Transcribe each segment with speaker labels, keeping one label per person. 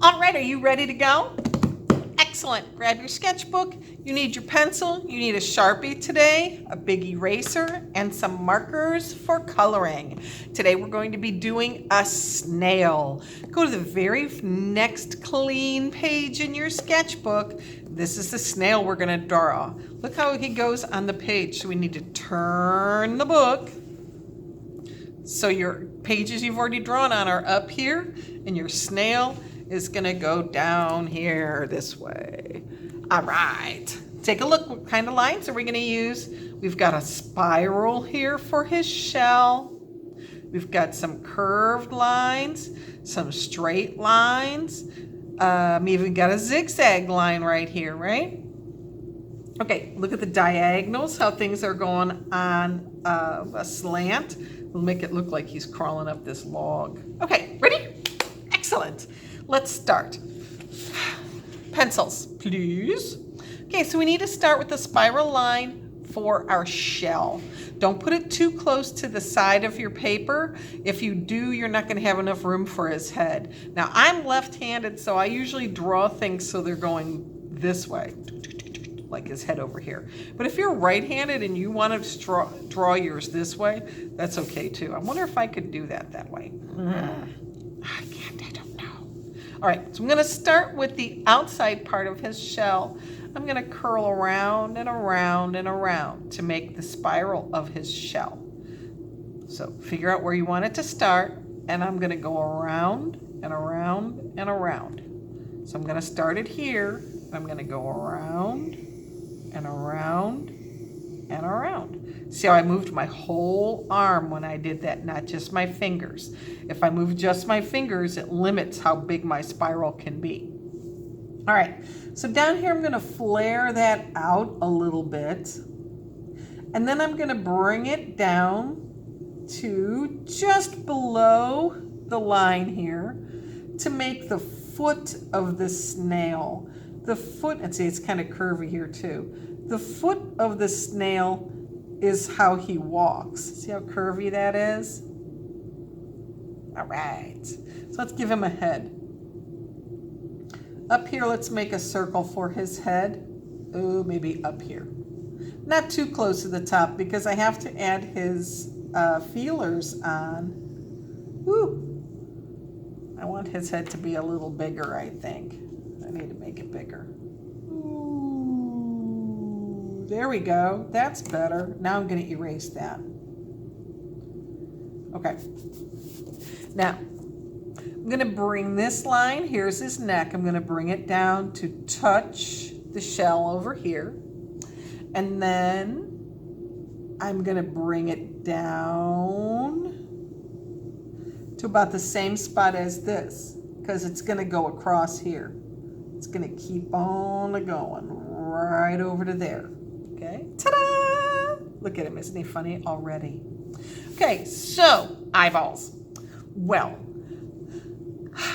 Speaker 1: All right, are you ready to go? Excellent. Grab your sketchbook. You need your pencil. You need a Sharpie today, a big eraser, and some markers for coloring. Today we're going to be doing a snail. Go to the very next clean page in your sketchbook. This is the snail we're going to draw. Look how he goes on the page. So we need to turn the book. So your pages you've already drawn on are up here, and your snail is gonna go down here this way. All right, take a look. What kind of lines are we gonna use? We've got a spiral here for his shell. We've got some curved lines, some straight lines. Even got a zigzag line right here, right? Okay, look at the diagonals, how things are going on a slant. We'll make it look like he's crawling up this log. Okay, ready? Excellent. Let's start. Pencils, please. Okay, so we need to start with the spiral line for our shell. Don't put it too close to the side of your paper. If you do, you're not going to have enough room for his head. Now, I'm left-handed, so I usually draw things so they're going this way, like his head over here. But if you're right-handed and you want to draw yours this way, that's okay too. I wonder if I could do that way. I can't, I don't know. All right, so I'm gonna start with the outside part of his shell. I'm gonna curl around and around and around to make the spiral of his shell. So figure out where you want it to start, and I'm gonna go around and around and around. So I'm gonna start it here, and I'm gonna go around and around and around. See how I moved my whole arm when I did that, not just my fingers. If I move just my fingers, it limits how big my spiral can be. All right, so down here I'm gonna flare that out a little bit. And then I'm gonna bring it down to just below the line here to make the foot of the snail. The foot, and see it's kind of curvy here too. The foot of the snail is how he walks. See how curvy that is? All right, so let's give him a head. Up here, let's make a circle for his head. Oh, maybe up here. Not too close to the top because I have to add his feelers on. Ooh, I want his head to be a little bigger, I think. I need to make it bigger. There we go. That's better. Now I'm going to erase that. Okay. Now, I'm going to bring this line. Here's his neck. I'm going to bring it down to touch the shell over here. And then I'm going to bring it down to about the same spot as this, because it's going to go across here. It's going to keep on going right over to there. Okay, ta-da! Look at him, isn't he funny already? Okay, so eyeballs. Well,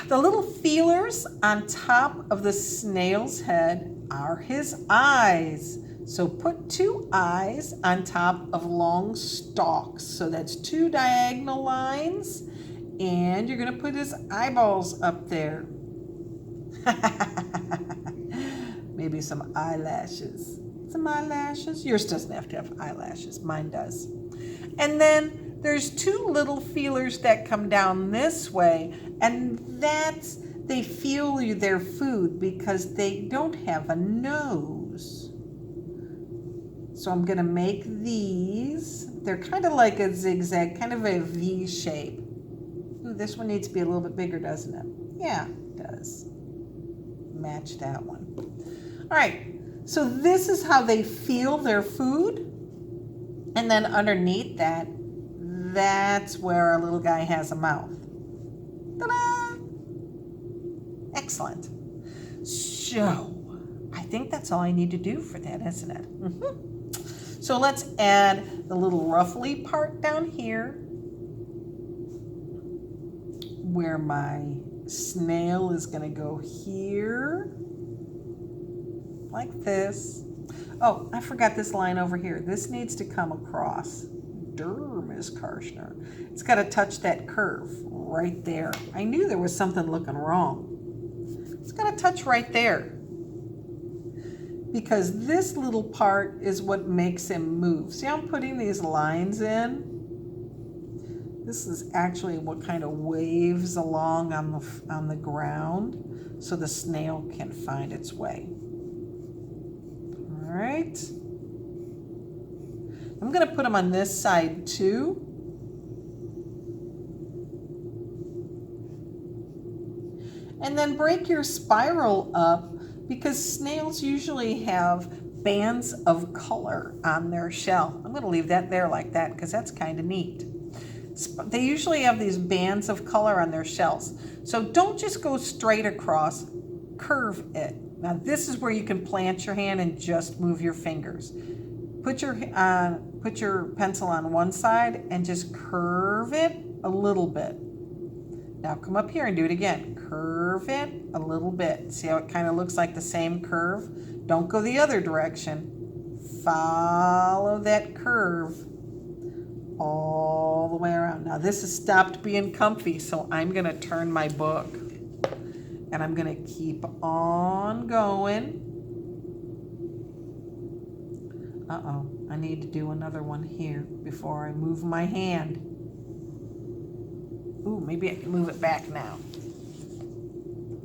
Speaker 1: the little feelers on top of the snail's head are his eyes. So put 2 eyes on top of long stalks. So that's 2 diagonal lines, and you're gonna put his eyeballs up there. Maybe some eyelashes. Some eyelashes. Yours doesn't have to have eyelashes. Mine does. And then there's 2 little feelers that come down this way, and they feel their food because they don't have a nose. So I'm gonna make these. They're kind of like a zigzag, kind of a V shape. Ooh, this one needs to be a little bit bigger, doesn't it? Yeah, it does. Match that one. All right. So this is how they feel their food. And then underneath that, that's where our little guy has a mouth. Ta-da! Excellent. So I think that's all I need to do for that, isn't it? Mm-hmm. So let's add the little ruffly part down here where my snail is going to go here. Like this. Oh, I forgot this line over here. This needs to come across. Miss Karshner. It's got to touch that curve right there. I knew there was something looking wrong. It's got to touch right there. Because this little part is what makes him move. See how I'm putting these lines in? This is actually what kind of waves along on the ground so the snail can find its way. All right. I'm going to put them on this side too. And then break your spiral up because snails usually have bands of color on their shell. I'm going to leave that there like that because that's kind of neat. They usually have these bands of color on their shells. So don't just go straight across, curve it. Now this is where you can plant your hand and just move your fingers. Put your pencil on one side and just curve it a little bit. Now come up here and do it again. Curve it a little bit. See how it kind of looks like the same curve? Don't go the other direction. Follow that curve all the way around. Now this has stopped being comfy, so I'm going to turn my book and I'm going to keep on going. Uh-oh, I need to do another one here before I move my hand. Ooh, maybe I can move it back now.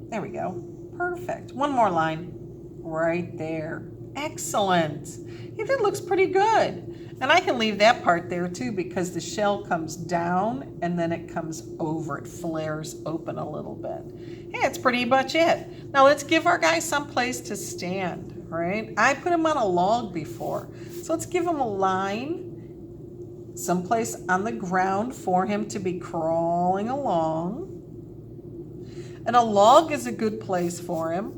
Speaker 1: There we go. Perfect. One more line right there. Excellent. Hey, that looks pretty good. And I can leave that part there too because the shell comes down and then it comes over. It flares open a little bit. Hey, that's pretty much it. Now let's give our guy some place to stand, right? I put him on a log before. So let's give him a line, someplace on the ground for him to be crawling along. And a log is a good place for him.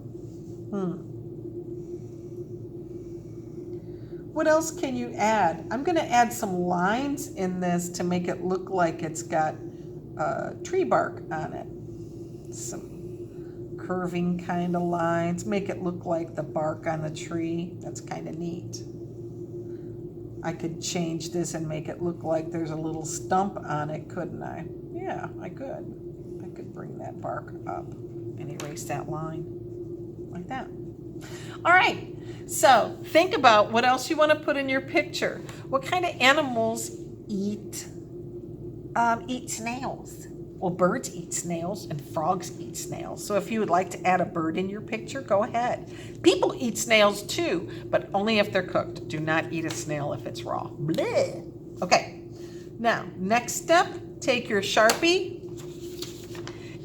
Speaker 1: What else can you add? I'm going to add some lines in this to make it look like it's got tree bark on it. Some curving kind of lines. Make it look like the bark on the tree. That's kind of neat. I could change this and make it look like there's a little stump on it, couldn't I? Yeah, I could. I could bring that bark up and erase that line like that. All right. So think about what else you want to put in your picture. What kind of animals eat snails? Well, birds eat snails and frogs eat snails. So if you would like to add a bird in your picture, go ahead. People eat snails too, but only if they're cooked. Do not eat a snail if it's raw. Bleh. Okay. Now, next step, take your Sharpie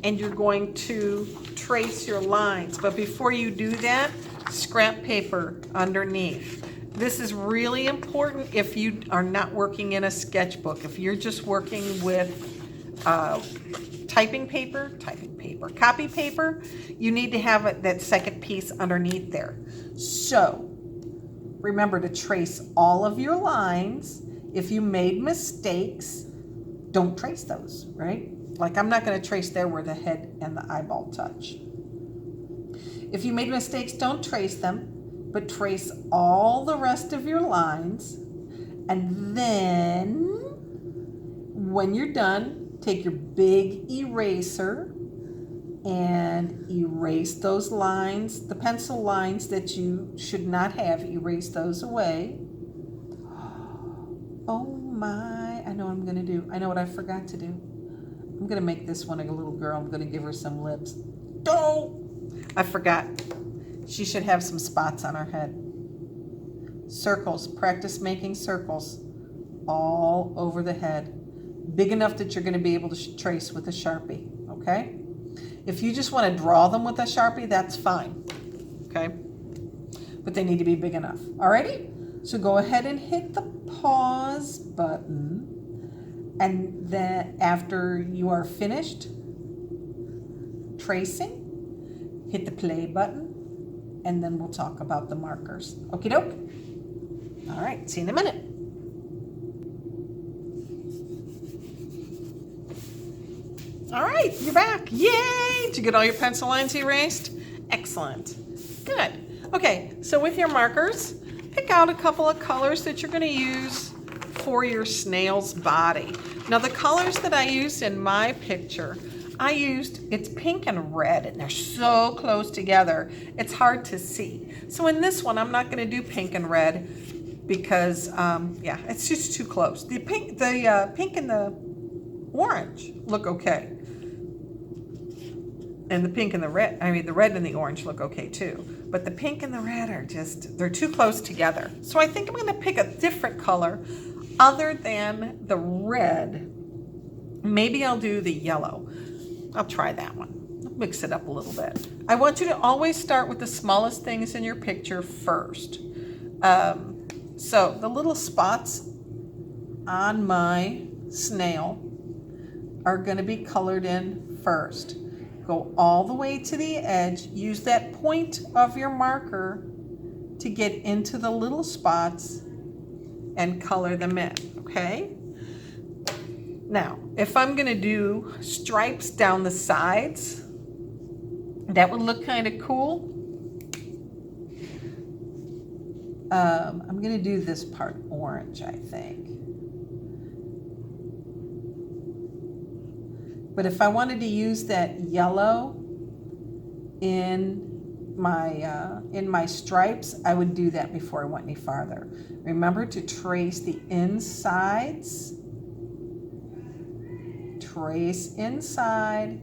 Speaker 1: and you're going to trace your lines. But before you do that, scrap paper underneath. This is really important if you are not working in a sketchbook. If you're just working with copy paper, you need to have that second piece underneath there. So remember to trace all of your lines. If you made mistakes, don't trace those, right? Like I'm not going to trace there where the head and the eyeball touch. If you made mistakes, don't trace them, but trace all the rest of your lines. And then when you're done, take your big eraser and erase those lines, the pencil lines that you should not have, erase those away. Oh my, I know what I'm going to do. I know what I forgot to do. I'm going to make this one a little girl. I'm going to give her some lips. Don't! I forgot. She should have some spots on her head. Circles. Practice making circles all over the head. Big enough that you're going to be able to trace with a Sharpie. Okay? If you just want to draw them with a Sharpie, that's fine. Okay? But they need to be big enough. Alrighty? So go ahead and hit the pause button. And then after you are finished tracing, hit the play button, and then we'll talk about the markers. Okie doke? All right, see you in a minute. All right, you're back. Yay! Did you get all your pencil lines erased? Excellent. Good. Okay, so with your markers, pick out a couple of colors that you're going to use for your snail's body. Now the colors that I used in my picture, it's pink and red, and they're so close together, it's hard to see. So in this one, I'm not gonna do pink and red because, yeah, it's just too close. The pink and the orange look okay. And the pink and the red, the red and the orange look okay too. But the pink and the red are they're too close together. So I think I'm gonna pick a different color other than the red. Maybe I'll do the yellow. I'll try that one. I'll mix it up a little bit. I want you to always start with the smallest things in your picture first. So the little spots on my snail are gonna be colored in first. Go all the way to the edge. Use that point of your marker to get into the little spots and color them in, okay? Now, if I'm gonna do stripes down the sides, that would look kind of cool. I'm gonna do this part orange, I think. But if I wanted to use that yellow in my stripes, I would do that before I went any farther. Remember to trace the insides. Trace inside.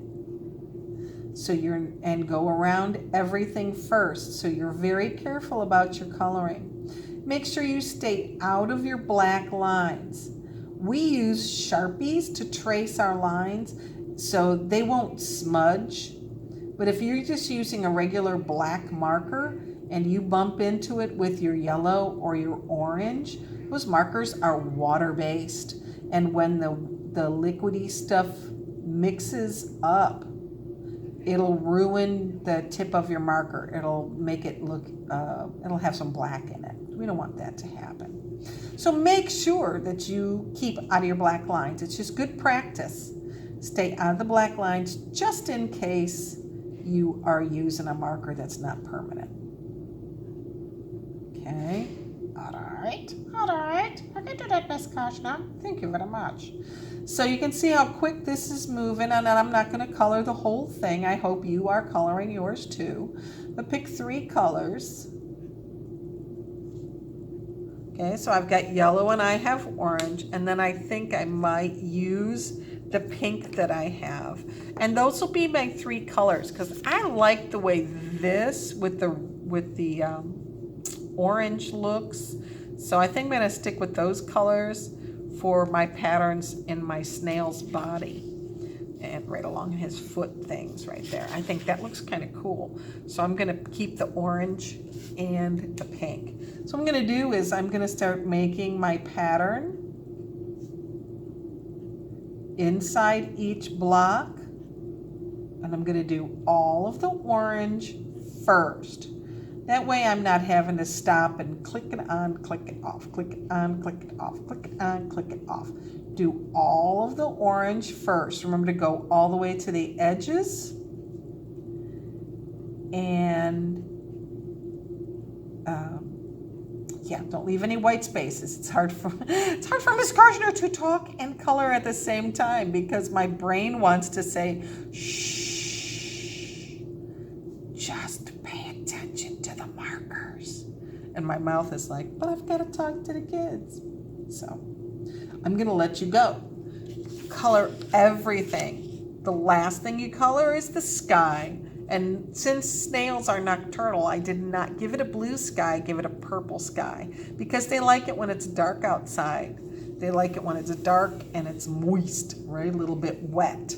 Speaker 1: And go around everything first. So you're very careful about your coloring. Make sure you stay out of your black lines. We use Sharpies to trace our lines so they won't smudge. But if you're just using a regular black marker and you bump into it with your yellow or your orange, those markers are water-based. And when the liquidy stuff mixes up, it'll ruin the tip of your marker. It'll make it look, it'll have some black in it. We don't want that to happen. So make sure that you keep out of your black lines. It's just good practice. Stay out of the black lines just in case you are using a marker that's not permanent. Okay, all right. I can do that, Miss Kashna. Thank you very much. So you can see how quick this is moving, and I'm not going to color the whole thing. I hope you are coloring yours too. But pick 3 colors. Okay, so I've got yellow and I have orange, and then I think I might use the pink that I have. And those will be my 3 colors because I like the way this with the orange looks. So I think I'm going to stick with those colors for my patterns in my snail's body and right along his foot things right there. I think that looks kind of cool. So I'm going to keep the orange and the pink. So what I'm going to do is I'm going to start making my pattern inside each block, and I'm going to do all of the orange first. That way I'm not having to stop and click it on, click it off, click it on, click it off, click it on, click it off. Do all of the orange first. Remember to go all the way to the edges. And yeah, don't leave any white spaces. It's hard for Miss Karshner to talk and color at the same time because my brain wants to say, shh, just pay attention to the markers. And my mouth is like, but I've got to talk to the kids. So I'm going to let you go. Color everything. The last thing you color is the sky. And since snails are nocturnal, I did not give it a blue sky, give it a purple sky, because they like it when it's dark outside. They like it when it's dark and it's moist, right? A little bit wet.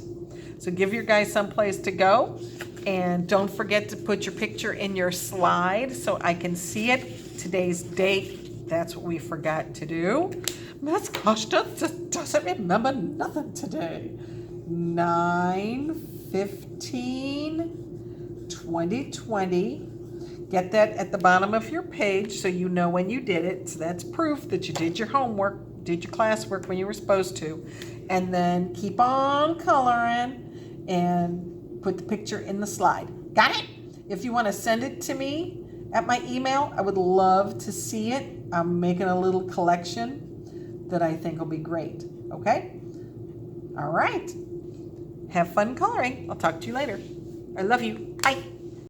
Speaker 1: So give your guys someplace to go, and don't forget to put your picture in your slide so I can see it. Today's date, that's what we forgot to do. Miss Kashna just doesn't remember nothing today. 9/15. 2020. Get that at the bottom of your page so you know when you did it. So that's proof that you did your homework, did your classwork when you were supposed to. And then keep on coloring and put the picture in the slide. Got it? If you want to send it to me at my email, I would love to see it. I'm making a little collection that I think will be great. Okay? All right. Have fun coloring. I'll talk to you later. I love you. Bye.